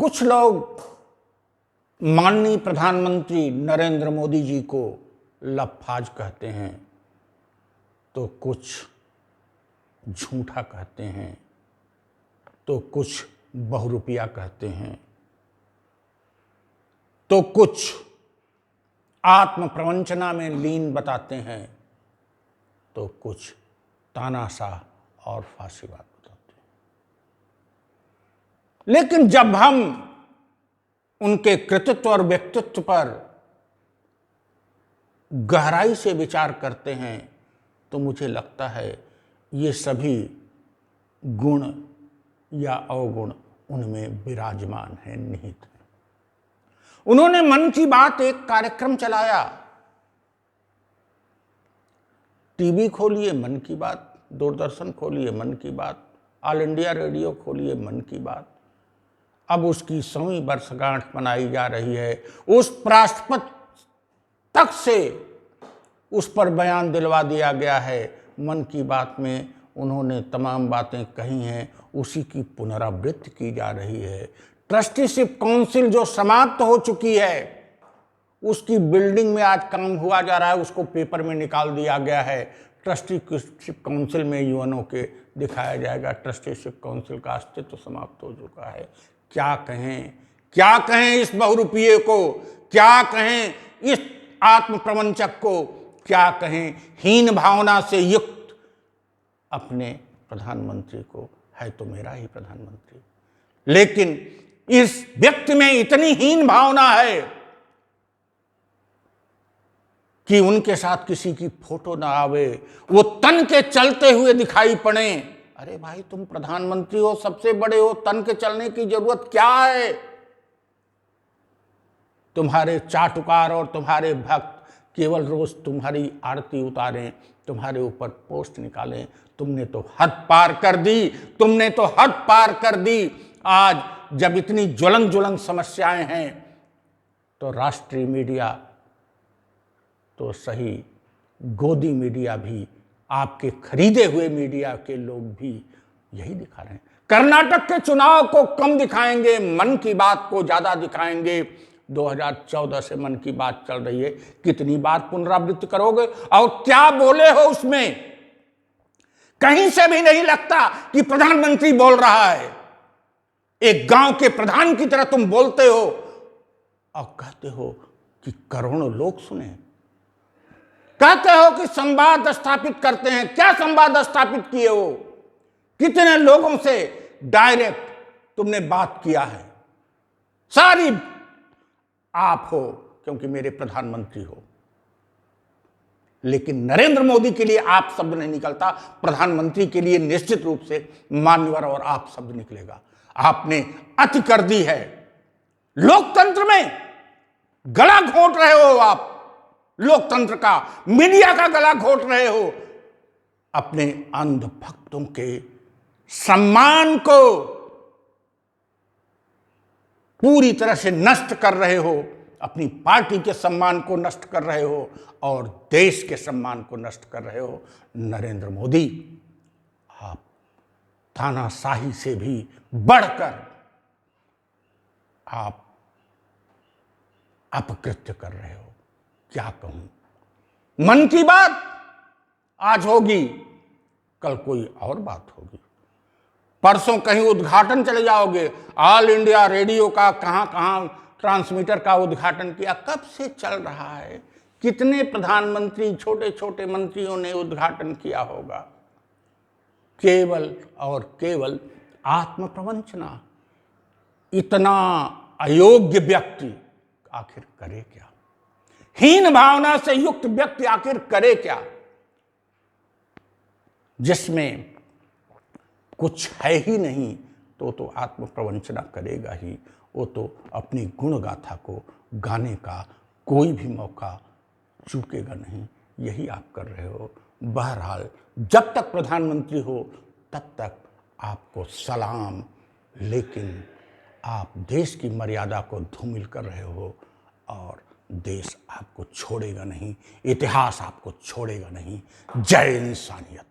कुछ लोग माननीय प्रधानमंत्री नरेंद्र मोदी जी को लफाज कहते हैं, तो कुछ झूठा कहते हैं, तो कुछ बहुरूपिया कहते हैं, तो कुछ आत्म प्रवंचना में लीन बताते हैं, तो कुछ तानाशाह और फांसीवाद बताते हैं। लेकिन जब हम उनके कृतित्व और व्यक्तित्व पर गहराई से विचार करते हैं तो मुझे लगता है ये सभी गुण या अवगुण उनमें विराजमान हैं, निहित हैं। उन्होंने मन की बात एक कार्यक्रम चलाया। टीवी खोलिए मन की बात, दूरदर्शन खोलिए मन की बात, ऑल इंडिया रेडियो खोलिए मन की बात। अब उसकी 100वीं वर्षगांठ मनाई जा रही है। उस परास्पद तक से उस पर बयान दिलवा दिया गया है। मन की बात में उन्होंने तमाम बातें कही हैं, उसी की पुनरावृत्ति की जा रही है। ट्रस्टीशिप काउंसिल जो समाप्त हो चुकी है, उसकी बिल्डिंग में आज काम हुआ जा रहा है, उसको पेपर में निकाल दिया गया है। ट्रस्टीशिप काउंसिल में यूएनओ के दिखाया जाएगा। ट्रस्टीशिप काउंसिल का अस्तित्व समाप्त हो चुका है। क्या कहें, क्या कहें इस बहुरूपिये को, क्या कहें इस आत्म प्रवंचक को, क्या कहें हीन भावना से युक्त अपने प्रधानमंत्री को। है तो मेरा ही प्रधानमंत्री, लेकिन इस व्यक्ति में इतनी हीन भावना है कि उनके साथ किसी की फोटो ना आवे, वो तन के चलते हुए दिखाई पड़े। अरे भाई, तुम प्रधानमंत्री हो, सबसे बड़े हो, तन के चलने की जरूरत क्या है? तुम्हारे चाटुकार और तुम्हारे भक्त केवल रोज तुम्हारी आरती उतारें, तुम्हारे ऊपर पोस्ट निकालें। तुमने तो हद पार कर दी, तुमने तो हद पार कर दी। आज जब इतनी ज्वलंत समस्याएं हैं तो राष्ट्रीय मीडिया तो सही, गोदी मीडिया भी, आपके खरीदे हुए मीडिया के लोग भी यही दिखा रहे हैं। कर्नाटक के चुनाव को कम दिखाएंगे, मन की बात को ज्यादा दिखाएंगे। 2014 से मन की बात चल रही है, कितनी बार पुनरावृत्ति करोगे और क्या बोले हो उसमें? कहीं से भी नहीं लगता कि प्रधानमंत्री बोल रहा है। एक गांव के प्रधान की तरह तुम बोलते हो और कहते हो कि करोड़ों लोग सुने। कहते हो कि संवाद स्थापित करते हैं। क्या संवाद स्थापित किए हो? कितने लोगों से डायरेक्ट तुमने बात किया है? सारी आप हो, क्योंकि मेरे प्रधानमंत्री हो। लेकिन नरेंद्र मोदी के लिए आप शब्द नहीं निकलता, प्रधानमंत्री के लिए निश्चित रूप से मान्यवर और आप शब्द निकलेगा। आपने अति कर दी है। लोकतंत्र में गला घोंट रहे हो आप, लोकतंत्र का, मीडिया का गला घोंट रहे हो। अपने अंधभक्तों के सम्मान को पूरी तरह से नष्ट कर रहे हो, अपनी पार्टी के सम्मान को नष्ट कर रहे हो और देश के सम्मान को नष्ट कर रहे हो। नरेंद्र मोदी, आप तानाशाही से भी बढ़कर आप अपकृत्य कर रहे हो। क्या कहूं? मन की बात आज होगी, कल कोई और बात होगी, परसों कहीं उद्घाटन चले जाओगे। ऑल इंडिया रेडियो का कहां ट्रांसमीटर का उद्घाटन किया, कब से चल रहा है? कितने प्रधानमंत्री, छोटे छोटे मंत्रियों ने उद्घाटन किया होगा? केवल और केवल आत्म प्रवंचना। इतना अयोग्य व्यक्ति आखिर करे क्या? हीन भावना से युक्त व्यक्ति आखिर करे क्या? जिसमें कुछ है ही नहीं तो आत्म प्रवंचना करेगा ही। वो तो अपनी गुण गाथा को गाने का कोई भी मौका चूकेगा नहीं। यही आप कर रहे हो। बहरहाल, जब तक प्रधानमंत्री हो तब तक आपको सलाम, लेकिन आप देश की मर्यादा को धूमिल कर रहे हो और देश आपको छोड़ेगा नहीं, इतिहास आपको छोड़ेगा नहीं। जय इंसानियत।